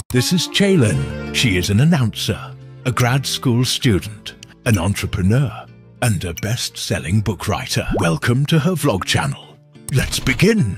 This is Chaylin. She is an announcer, a grad school student, an entrepreneur, and a best-selling book writer. Welcome to her vlog channel. Let's begin.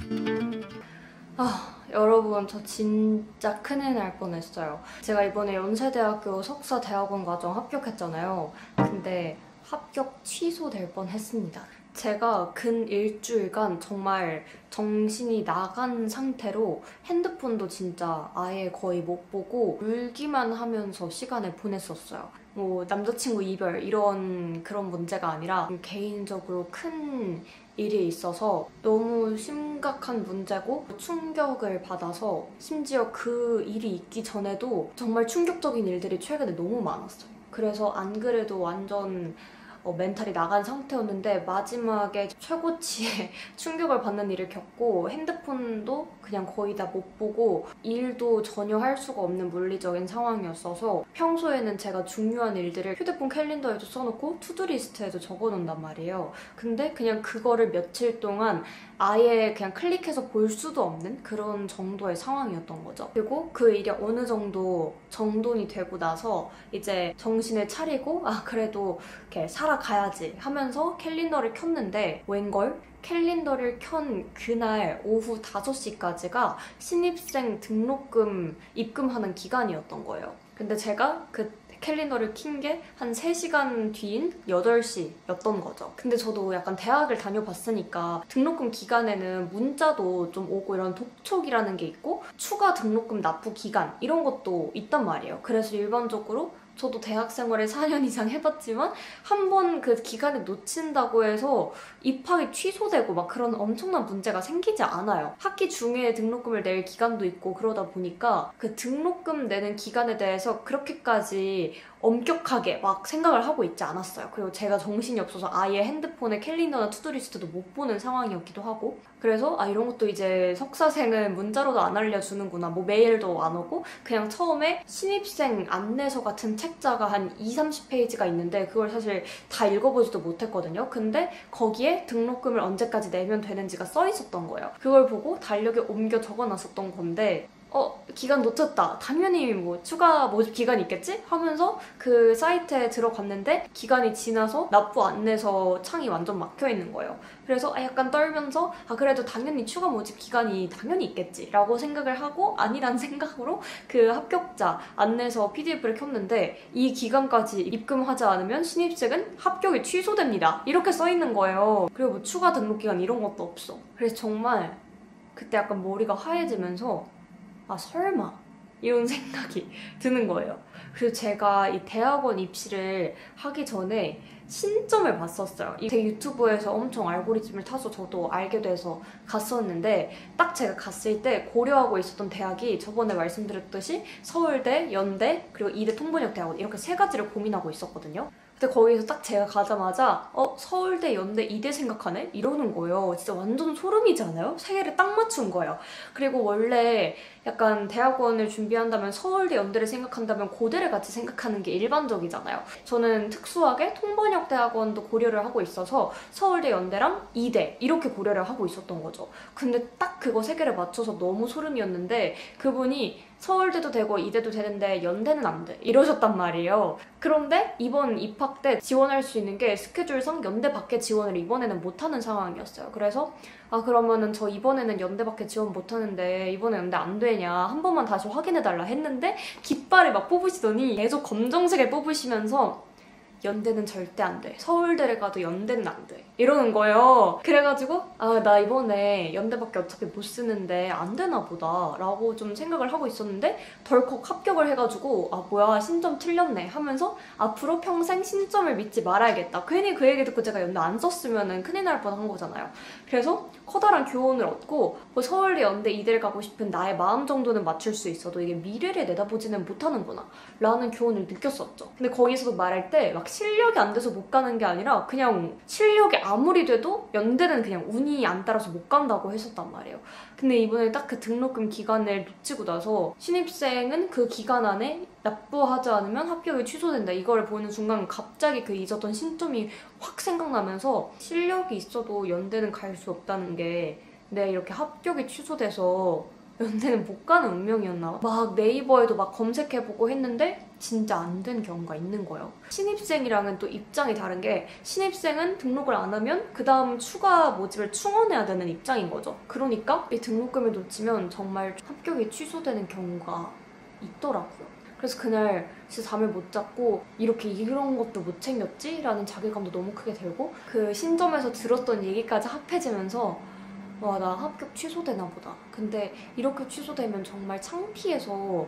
여러분, 저 진짜 큰일 날 뻔했어요. 제가 이번에 연세대학교 석사대학원 과정 합격했잖아요. 근데 합격 취소될 뻔했습니다. 제가 근 일주일간 정말 정신이 나간 상태로 핸드폰도 진짜 아예 거의 못 보고 울기만 하면서 시간을 보냈었어요. 뭐 남자친구 이별 이런 그런 문제가 아니라 개인적으로 큰 일이 있어서 너무 심각한 문제고 충격을 받아서 심지어 그 일이 있기 전에도 정말 충격적인 일들이 최근에 너무 많았어요. 그래서 안 그래도 완전 멘탈이 나간 상태였는데 마지막에 최고치의 충격을 받는 일을 겪고 핸드폰도 그냥 거의 다 못 보고 일도 전혀 할 수가 없는 물리적인 상황이었어서 평소에는 제가 중요한 일들을 휴대폰 캘린더에도 써놓고 투두리스트에도 적어놓는단 말이에요. 근데 그냥 그거를 며칠 동안 아예 그냥 클릭해서 볼 수도 없는 그런 정도의 상황이었던 거죠. 그리고 그 일이 어느 정도 정돈이 되고 나서 이제 정신을 차리고 그래도 이렇게 살아가야지 하면서 캘린더를 켰는데 웬걸? 캘린더를 켠 그날 오후 5시까지가 신입생 등록금 입금하는 기간이었던 거예요. 근데 제가 그 캘린더를 킨 게 한 3시간 뒤인 8시였던 거죠. 근데 저도 약간 대학을 다녀봤으니까 등록금 기간에는 문자도 좀 오고 이런 독촉이라는 게 있고 추가 등록금 납부 기간 이런 것도 있단 말이에요. 그래서 일반적으로 저도 대학 생활을 4년 이상 해봤지만 한 번 그 기간을 놓친다고 해서 입학이 취소되고 막 그런 엄청난 문제가 생기지 않아요. 학기 중에 등록금을 낼 기간도 있고 그러다 보니까 그 등록금 내는 기간에 대해서 그렇게까지 엄격하게 막 생각을 하고 있지 않았어요. 그리고 제가 정신이 없어서 아예 핸드폰에 캘린더나 투두리스트도 못 보는 상황이었기도 하고 그래서 이런 것도 이제 석사생은 문자로도 안 알려주는구나 뭐 메일도 안 오고 그냥 처음에 신입생 안내서 같은 책자가 한 20-30페이지가 있는데 그걸 사실 다 읽어보지도 못했거든요. 근데 거기에 등록금을 언제까지 내면 되는지가 써 있었던 거예요. 그걸 보고 달력에 옮겨 적어놨었던 건데 기간 놓쳤다. 당연히 뭐 추가 모집 기간이 있겠지? 하면서 그 사이트에 들어갔는데 기간이 지나서 납부 안내서 창이 완전 막혀있는 거예요. 그래서 약간 떨면서 그래도 당연히 추가 모집 기간이 당연히 있겠지 라고 생각을 하고 아니란 생각으로 그 합격자 안내서 PDF를 켰는데 이 기간까지 입금하지 않으면 신입생은 합격이 취소됩니다. 이렇게 써있는 거예요. 그리고 뭐 추가 등록 기간 이런 것도 없어. 그래서 정말 그때 약간 머리가 하얘지면서 설마? 이런 생각이 드는 거예요. 그래서 제가 이 대학원 입시를 하기 전에 신점을 봤었어요. 제 유튜브에서 엄청 알고리즘을 타서 저도 알게 돼서 갔었는데 딱 제가 갔을 때 고려하고 있었던 대학이 저번에 말씀드렸듯이 서울대, 연대, 그리고 이대 통번역대학원 이렇게 3가지를 고민하고 있었거든요. 근데 거기서 딱 제가 가자마자 서울대, 연대, 이대 생각하네? 이러는 거예요. 진짜 완전 소름이지 않아요? 3개를 딱 맞춘 거예요. 그리고 원래 약간 대학원을 준비한다면 서울대, 연대를 생각한다면 고대를 같이 생각하는 게 일반적이잖아요. 저는 특수하게 통번역대학원도 고려를 하고 있어서 서울대, 연대랑 이대 이렇게 고려를 하고 있었던 거죠. 근데 딱 그거 3개를 맞춰서 너무 소름이었는데 그분이 서울대도 되고 이대도 되는데 연대는 안 돼 이러셨단 말이에요. 그런데 이번 입학 때 지원할 수 있는 게 스케줄상 연대밖에 지원을 이번에는 못하는 상황이었어요. 그래서 그러면은 저 이번에는 연대밖에 지원 못하는데 이번에 연대 안 되냐 한 번만 다시 확인해달라 했는데 깃발을 막 뽑으시더니 계속 검정색을 뽑으시면서 연대는 절대 안 돼. 서울대를 가도 연대는 안 돼. 이러는 거예요. 그래가지고 나 이번에 연대밖에 어차피 못 쓰는데 안 되나 보다 라고 좀 생각을 하고 있었는데 덜컥 합격을 해가지고 뭐야 신점 틀렸네 하면서 앞으로 평생 신점을 믿지 말아야겠다. 괜히 그 얘기 듣고 제가 연대 안 썼으면 큰일 날 뻔한 거잖아요. 그래서 커다란 교훈을 얻고 서울대, 연대, 이대를 가고 싶은 나의 마음 정도는 맞출 수 있어도 이게 미래를 내다보지는 못하는구나 라는 교훈을 느꼈었죠. 근데 거기서도 말할 때 막 실력이 안 돼서 못 가는 게 아니라 그냥 실력이 아무리 돼도 연대는 그냥 운이 안 따라서 못 간다고 했었단 말이에요. 근데 이번에 딱 그 등록금 기간을 놓치고 나서 신입생은 그 기간 안에 납부하지 않으면 합격이 취소된다. 이걸 보는 순간 갑자기 그 잊었던 신점이 확 생각나면서 실력이 있어도 연대는 갈 수 없다는 게 내가 이렇게 합격이 취소돼서 연대는 못 가는 운명이었나? 막 네이버에도 막 검색해보고 했는데 진짜 안 된 경우가 있는 거예요. 신입생이랑은 또 입장이 다른 게 신입생은 등록을 안 하면 그 다음 추가 모집을 충원해야 되는 입장인 거죠. 그러니까 이 등록금을 놓치면 정말 합격이 취소되는 경우가 있더라고요. 그래서 그날 진짜 잠을 못 잤고 이렇게 이런 것도 못 챙겼지? 라는 자괴감도 너무 크게 들고 그 신점에서 들었던 얘기까지 합해지면서 와, 나 합격 취소되나 보다. 근데 이렇게 취소되면 정말 창피해서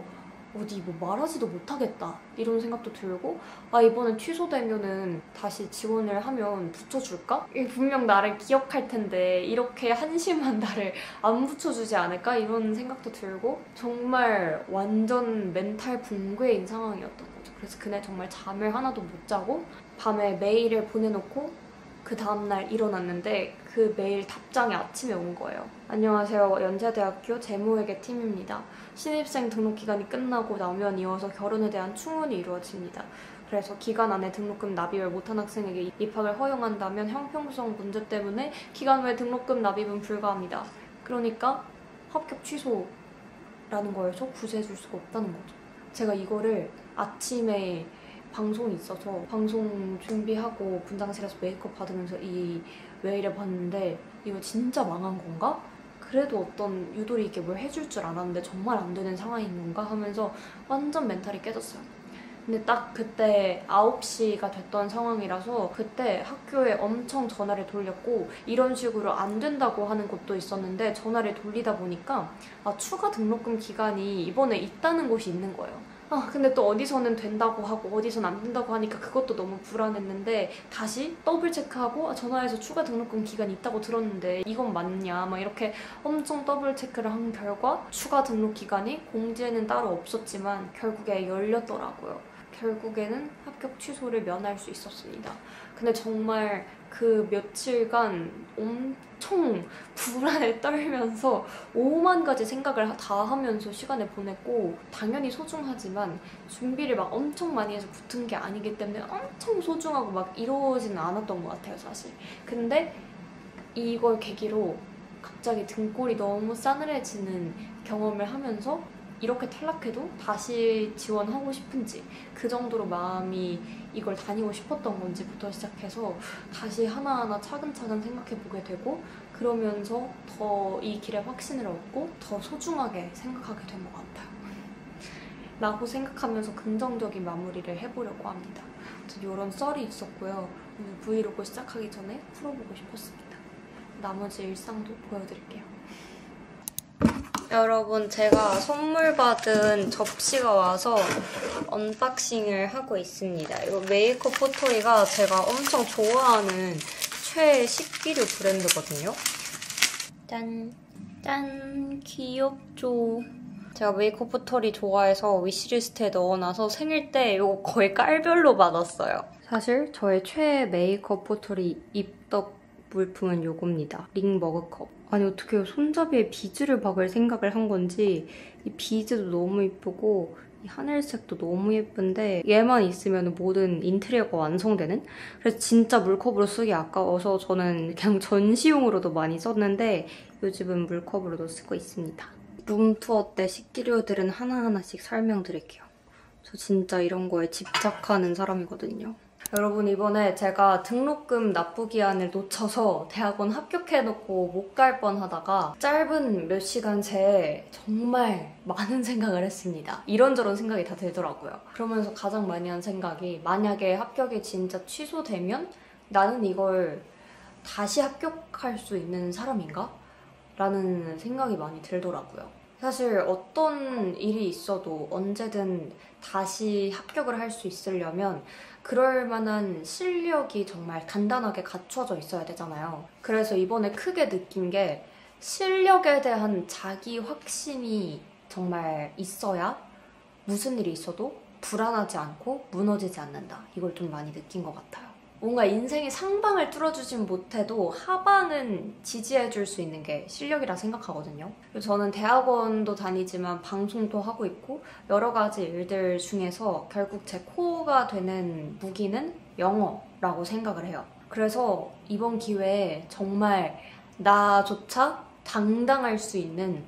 어디 뭐 말하지도 못하겠다 이런 생각도 들고 아, 이번엔 취소되면은 다시 지원을 하면 붙여줄까? 분명 나를 기억할 텐데 이렇게 한심한 나를 안 붙여주지 않을까? 이런 생각도 들고 정말 완전 멘탈 붕괴인 상황이었던 거죠. 그래서 그날 정말 잠을 하나도 못 자고 밤에 메일을 보내놓고 그 다음날 일어났는데 그 메일 답장이 아침에 온 거예요. 안녕하세요. 연세대학교 재무회계 팀입니다. 신입생 등록 기간이 끝나고 나면 이어서 결혼에 대한 충원이 이루어집니다. 그래서 기간 안에 등록금 납입을 못한 학생에게 입학을 허용한다면 형평성 문제 때문에 기간 외 등록금 납입은 불가합니다. 그러니까 합격 취소라는 거여서 구제해줄 수가 없다는 거죠. 제가 이거를 아침에 방송이 있어서 방송 준비하고 분장실에서 메이크업 받으면서 이 메일을 봤는데 이거 진짜 망한 건가? 그래도 어떤 유도리 있게 뭘 해줄 줄 알았는데 정말 안 되는 상황인 건가 하면서 완전 멘탈이 깨졌어요. 근데 딱 그때 9시가 됐던 상황이라서 그때 학교에 엄청 전화를 돌렸고 이런 식으로 안 된다고 하는 곳도 있었는데 전화를 돌리다 보니까 추가 등록금 기간이 이번에 있다는 곳이 있는 거예요. 근데 또 어디서는 된다고 하고 어디서는 안 된다고 하니까 그것도 너무 불안했는데 다시 더블 체크하고 전화해서 추가 등록금 기간이 있다고 들었는데 이건 맞냐 막 이렇게 엄청 더블 체크를 한 결과 추가 등록 기간이 공지에는 따로 없었지만 결국에 열렸더라고요. 결국에는 합격 취소를 면할 수 있었습니다. 근데 정말 그 며칠간 엄청 불안에 떨면서 5만 가지 생각을 다 하면서 시간을 보냈고 당연히 소중하지만 준비를 막 엄청 많이 해서 붙은 게 아니기 때문에 엄청 소중하고 막 이러지는 않았던 것 같아요, 사실. 근데 이걸 계기로 갑자기 등골이 너무 싸늘해지는 경험을 하면서 이렇게 탈락해도 다시 지원하고 싶은지 그 정도로 마음이 이걸 다니고 싶었던 건지부터 시작해서 다시 하나하나 차근차근 생각해보게 되고 그러면서 더 이 길에 확신을 얻고 더 소중하게 생각하게 된 것 같아요. 라고 생각하면서 긍정적인 마무리를 해보려고 합니다. 이런 썰이 있었고요. 오늘 브이로그 시작하기 전에 풀어보고 싶었습니다. 나머지 일상도 보여드릴게요. 여러분, 제가 선물 받은 접시가 와서 언박싱을 하고 있습니다. 이거 메이크업 포토리가 제가 엄청 좋아하는 최애 식기류 브랜드거든요. 짠! 짠! 귀엽죠? 제가 메이크업 포토리 좋아해서 위시리스트에 넣어놔서 생일 때 이거 거의 깔별로 받았어요. 사실 저의 최애 메이크업 포토리 입덕 물품은 요겁니다. 링 머그컵. 아니 어떻게 손잡이에 비즈를 박을 생각을 한 건지 이 비즈도 너무 예쁘고 이 하늘색도 너무 예쁜데 얘만 있으면 모든 인테리어가 완성되는? 그래서 진짜 물컵으로 쓰기 아까워서 저는 그냥 전시용으로도 많이 썼는데 요즘은 물컵으로도 쓰고 있습니다. 룸투어 때 식기류들은 하나하나씩 설명드릴게요. 저 진짜 이런 거에 집착하는 사람이거든요. 여러분, 이번에 제가 등록금 납부 기한을 놓쳐서 대학원 합격해놓고 못 갈 뻔하다가 짧은 몇 시간 새에 정말 많은 생각을 했습니다. 이런저런 생각이 다 들더라고요. 그러면서 가장 많이 한 생각이 만약에 합격이 진짜 취소되면 나는 이걸 다시 합격할 수 있는 사람인가? 라는 생각이 많이 들더라고요. 사실 어떤 일이 있어도 언제든 다시 합격을 할 수 있으려면 그럴 만한 실력이 정말 단단하게 갖춰져 있어야 되잖아요. 그래서 이번에 크게 느낀 게 실력에 대한 자기 확신이 정말 있어야 무슨 일이 있어도 불안하지 않고 무너지지 않는다. 이걸 좀 많이 느낀 것 같아요. 뭔가 인생의 상방을 뚫어주진 못해도 하방은 지지해줄 수 있는 게 실력이라 생각하거든요. 저는 대학원도 다니지만 방송도 하고 있고 여러 가지 일들 중에서 결국 제 코어가 되는 무기는 영어라고 생각을 해요. 그래서 이번 기회에 정말 나조차 당당할 수 있는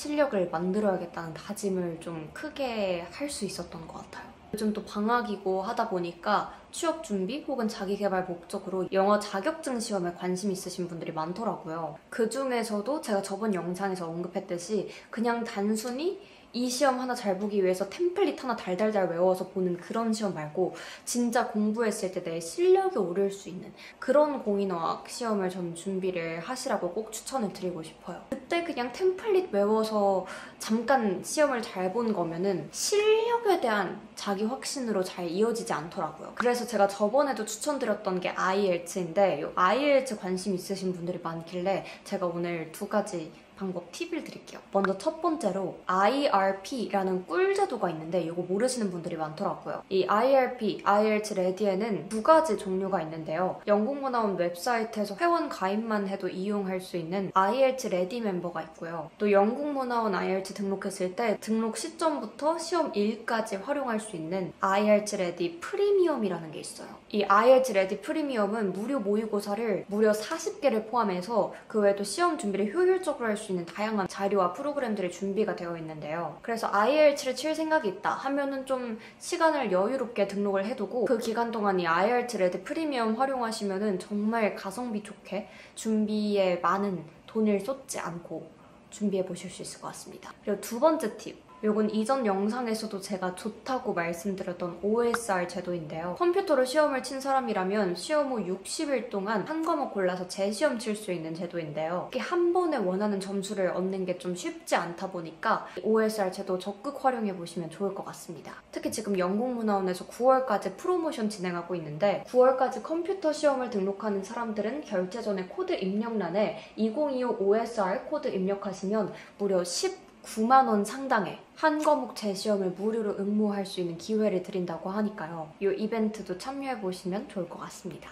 실력을 만들어야겠다는 다짐을 좀 크게 할 수 있었던 것 같아요. 요즘 또 방학이고 하다 보니까 취업 준비 혹은 자기개발 목적으로 영어 자격증 시험에 관심 있으신 분들이 많더라고요. 그 중에서도 제가 저번 영상에서 언급했듯이 그냥 단순히 이 시험 하나 잘 보기 위해서 템플릿 하나 달달달 외워서 보는 그런 시험 말고 진짜 공부했을 때 내 실력이 오를 수 있는 그런 공인어학 시험을 전 준비를 하시라고 꼭 추천을 드리고 싶어요. 그때 그냥 템플릿 외워서 잠깐 시험을 잘 본 거면은 실력에 대한 자기 확신으로 잘 이어지지 않더라고요. 그래서 제가 저번에도 추천드렸던 게 IELTS인데 이 IELTS 관심 있으신 분들이 많길래 제가 오늘 2가지 방법 팁을 드릴게요. 먼저 첫 번째로 IRP라는 꿀 제도가 있는데 이거 모르시는 분들이 많더라고요. 이 IRP, IELTS 레디에는 2가지 종류가 있는데요. 영국문화원 웹사이트에서 회원 가입만 해도 이용할 수 있는 IELTS 레디 멤버가 있고요. 또 영국문화원 IELTS 등록했을 때 등록 시점부터 시험일까지 활용할 수 있는 IELTS 레디 프리미엄이라는 게 있어요. 이 IELTS 레디 프리미엄은 무료 모의고사를 무려 40개를 포함해서 그 외에도 시험 준비를 효율적으로 할 수 있는 다양한 자료와 프로그램들이 준비가 되어 있는데요. 그래서 IELTS를 칠 생각이 있다 하면은 좀 시간을 여유롭게 등록을 해두고 그 기간 동안 이 IELTS 레디 프리미엄 활용하시면은 정말 가성비 좋게 준비에 많은 돈을 쏟지 않고 준비해 보실 수 있을 것 같습니다. 그리고 2번째 팁. 이건 이전 영상에서도 제가 좋다고 말씀드렸던 OSR 제도인데요. 컴퓨터로 시험을 친 사람이라면 시험 후 60일 동안 한 과목 골라서 재시험 칠 수 있는 제도인데요. 이게 한 번에 원하는 점수를 얻는 게 좀 쉽지 않다 보니까 OSR 제도 적극 활용해 보시면 좋을 것 같습니다. 특히 지금 영국문화원에서 9월까지 프로모션 진행하고 있는데 9월까지 컴퓨터 시험을 등록하는 사람들은 결제 전에 코드 입력란에 2025 OSR 코드 입력하시면 무려 19만 원 상당의 한 과목 재시험을 무료로 응모할 수 있는 기회를 드린다고 하니까요. 이 이벤트도 참여해보시면 좋을 것 같습니다.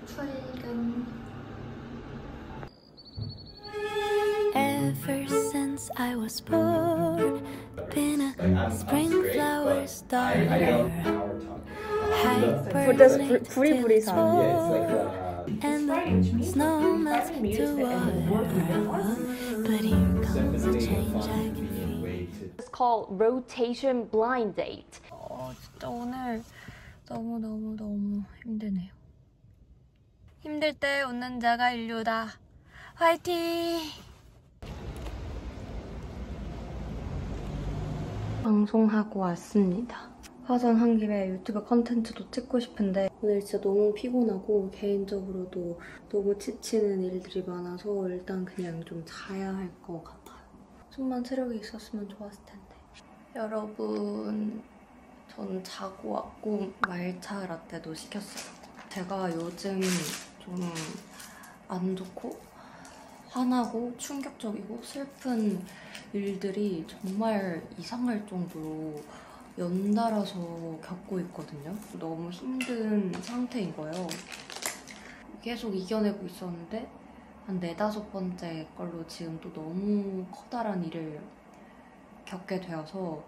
출근. Ever since I was born, been a spring flower starter. 부리부리사. And the snow melts to water. But here comes the change I can feel. It's called rotation blind date. 진짜 오늘 너무 힘드네요. 힘들 때 웃는 자가 인류다. 화이팅! 방송하고 왔습니다. 화장한 김에 유튜브 컨텐츠도 찍고 싶은데 오늘 진짜 너무 피곤하고 개인적으로도 너무 지치는 일들이 많아서 일단 그냥 좀 자야 할 것 같아요. 좀만 체력이 있었으면 좋았을 텐데. 여러분, 전 자고 왔고 말차 라떼도 시켰어요. 제가 요즘 좀 안 좋고 화나고 충격적이고 슬픈 일들이 정말 이상할 정도로 연달아서 겪고 있거든요. 너무 힘든 상태인 거예요. 계속 이겨내고 있었는데 한 4-5번째 걸로 지금 또 너무 커다란 일을 겪게 되어서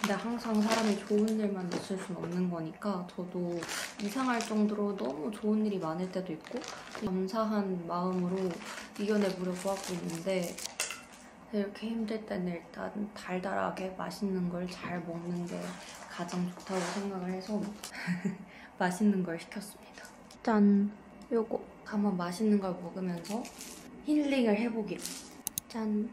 근데 항상 사람이 좋은 일만 있을 순 없는 거니까 저도 이상할 정도로 너무 좋은 일이 많을 때도 있고 감사한 마음으로 이겨내보려고 하고 있는데 이렇게 힘들 때는 일단 달달하게 맛있는 걸 잘 먹는 게 가장 좋다고 생각을 해서 맛있는 걸 시켰습니다. 짠! 요거 한번 맛있는 걸 먹으면서 힐링을 해보기로. 짠!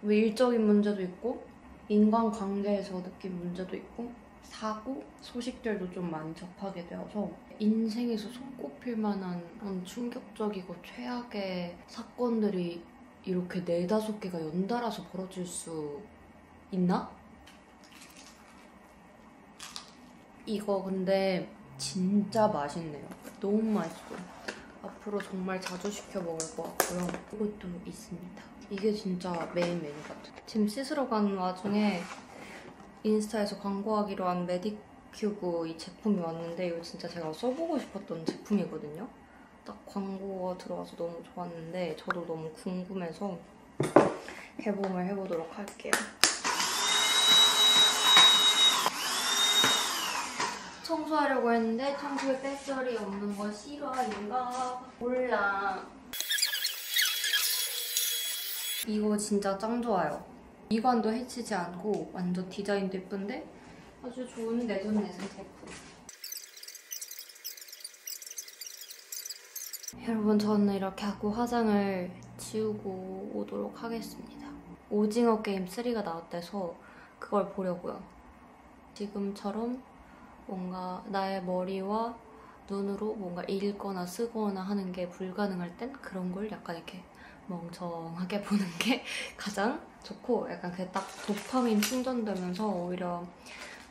일적인 문제도 있고 인간관계에서 느낀 문제도 있고 사고, 소식들도 좀 많이 접하게 되어서 인생에서 손꼽힐 만한 충격적이고 최악의 사건들이 이렇게 4-5개가 연달아서 벌어질 수 있나? 이거 근데 진짜 맛있네요. 너무 맛있어요. 앞으로 정말 자주 시켜 먹을 것 같고요. 이것도 있습니다. 이게 진짜 메인 메뉴 같아요. 지금 씻으러 가는 와중에 인스타에서 광고하기로 한 메디큐브 이 제품이 왔는데 이거 진짜 제가 써보고 싶었던 제품이거든요. 딱 광고가 들어와서 너무 좋았는데 저도 너무 궁금해서 개봉을 해보도록 할게요. 청소하려고 했는데 청소에 배터리 없는 거 싫어하는가? 몰라. 이거 진짜 짱 좋아요. 미관도 해치지 않고 완전 디자인도 예쁜데 아주 좋은 내돈내산 제품. 여러분, 저는 이렇게 하고 화장을 지우고 오도록 하겠습니다. 오징어 게임 3가 나왔대서 그걸 보려고요. 지금처럼 뭔가 나의 머리와 눈으로 뭔가 읽거나 쓰거나 하는 게 불가능할 땐 그런 걸 약간 이렇게 멍청하게 보는 게 가장 좋고, 약간 그게 딱 도파민 충전되면서 오히려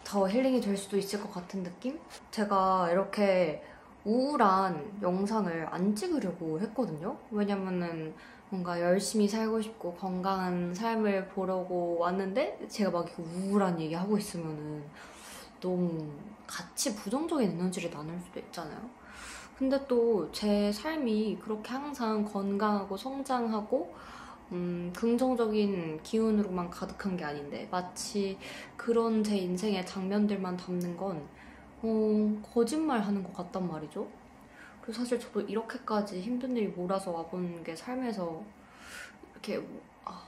더 힐링이 될 수도 있을 것 같은 느낌? 제가 이렇게 우울한 영상을 안 찍으려고 했거든요. 왜냐면은 뭔가 열심히 살고 싶고 건강한 삶을 보려고 왔는데 제가 막 이렇게 우울한 얘기 하고 있으면은 너무 같이 부정적인 에너지를 나눌 수도 있잖아요. 근데 또 제 삶이 그렇게 항상 건강하고 성장하고 긍정적인 기운으로만 가득한 게 아닌데 마치 그런 제 인생의 장면들만 담는 건 거짓말하는 것 같단 말이죠. 그래서 사실 저도 이렇게까지 힘든 일이 몰아서 와본 게 삶에서 이렇게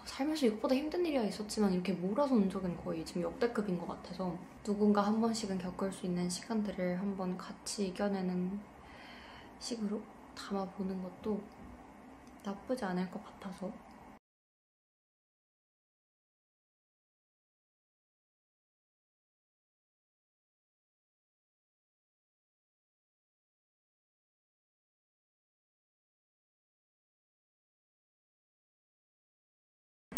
살면서 이것보다 힘든 일이 있었지만 이렇게 몰아서 온 적은 거의 지금 역대급인 것 같아서 누군가 한 번씩은 겪을 수 있는 시간들을 한번 같이 이겨내는 식으로 담아보는 것도 나쁘지 않을 것 같아서.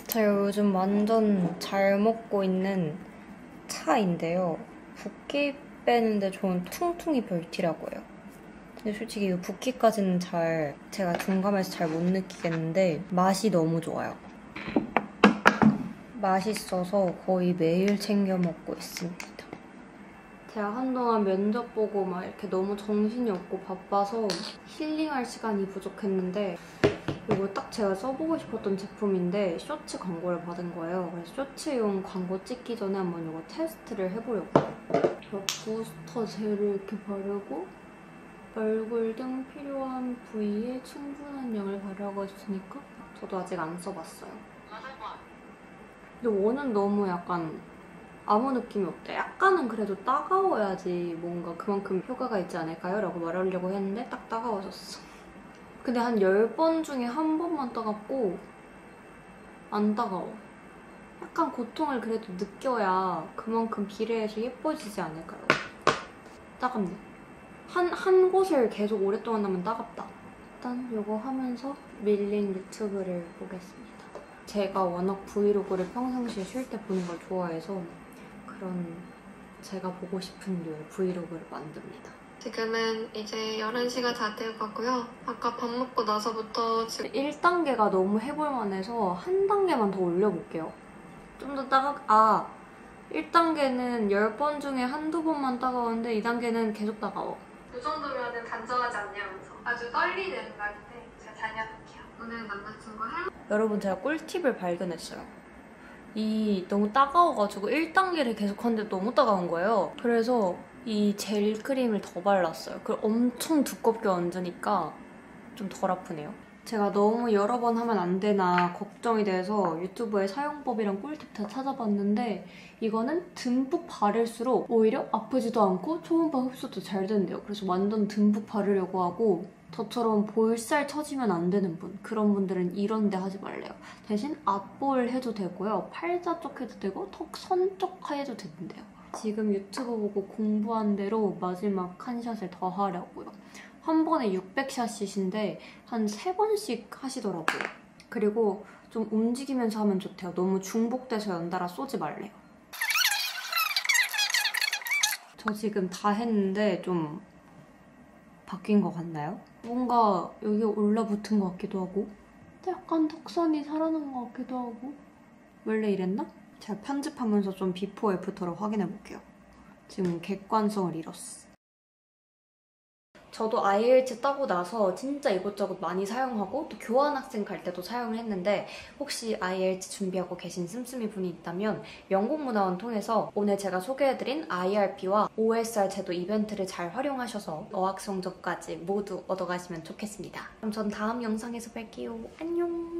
제가 요즘 완전 잘 먹고 있는 차인데요. 붓기 빼는데 좋은 퉁퉁이 별티라고 해요. 근데 솔직히 이 붓기까지는 제가 둔감해서 잘 못 느끼겠는데 맛이 너무 좋아요. 맛있어서 거의 매일 챙겨 먹고 있습니다. 제가 한동안 면접 보고 막 이렇게 너무 정신이 없고 바빠서 힐링할 시간이 부족했는데 이거 딱 제가 써보고 싶었던 제품인데 쇼츠 광고를 받은 거예요. 그래서 쇼츠용 광고 찍기 전에 한번 이거 테스트를 해보려고요. 부스터 젤을 이렇게 바르고 얼굴 등 필요한 부위에 충분한 양을 바르라고 했으니까 저도 아직 안 써봤어요. 근데 원은 너무 약간 아무 느낌이 없대. 약간은 그래도 따가워야지 뭔가 그만큼 효과가 있지 않을까요? 라고 말하려고 했는데 딱 따가워졌어. 근데 한 10번 중에 한 번만 따갑고 안 따가워. 약간 고통을 그래도 느껴야 그만큼 비례해서 예뻐지지 않을까요? 따갑네. 한 곳을 계속 오랫동안 하면 따갑다. 일단 이거 하면서 밀린 유튜브를 보겠습니다. 제가 워낙 브이로그를 평상시에 쉴 때 보는 걸 좋아해서 그런 제가 보고 싶은 류의 브이로그를 만듭니다. 지금은 이제 11시가 다 되어가고요. 아까 밥 먹고 나서부터 지금 1단계가 너무 해볼만해서 한 단계만 더 올려볼게요. 좀 더 1단계는 10번 중에 한두 번만 따가웠는데 2단계는 계속 따가워. 이 정도면 단정하지 않냐면서 아주 떨리는 날인데 제가 다녀볼게요. 오늘 남자친구 여러분, 제가 꿀팁을 발견했어요. 너무 따가워가지고 1단계를 계속 하는데 너무 따가운 거예요. 그래서 이 젤 크림을 더 발랐어요. 그걸 엄청 두껍게 얹으니까 좀 덜 아프네요. 제가 너무 여러 번 하면 안 되나 걱정이 돼서 유튜브에 사용법이랑 꿀팁 다 찾아봤는데 이거는 듬뿍 바를수록 오히려 아프지도 않고 초음파 흡수도 잘 된대요. 그래서 완전 듬뿍 바르려고 하고 저처럼 볼살 처지면 안 되는 분, 그런 분들은 이런 데 하지 말래요. 대신 앞볼 해도 되고요. 팔자 쪽 해도 되고 턱 선 쪽 해도 된대요. 지금 유튜브 보고 공부한 대로 마지막 한 샷을 더 하려고요. 한 번에 600샷인데 한 3번씩 하시더라고요. 그리고 좀 움직이면서 하면 좋대요. 너무 중복돼서 연달아 쏘지 말래요. 저 지금 다 했는데 좀 바뀐 것 같나요? 뭔가 여기 올라붙은 것 같기도 하고 약간 턱선이 살아난 것 같기도 하고 원래 이랬나? 제가 편집하면서 좀 비포 애프터를 확인해볼게요. 지금 객관성을 잃었어. 저도 IELTS 따고 나서 진짜 이것저것 많이 사용하고 또 교환학생 갈 때도 사용을 했는데 혹시 IELTS 준비하고 계신 씀씀이 분이 있다면 영국문화원 통해서 오늘 제가 소개해드린 IRB와 OSR 제도 이벤트를 잘 활용하셔서 어학 성적까지 모두 얻어가시면 좋겠습니다. 그럼 전 다음 영상에서 뵐게요. 안녕!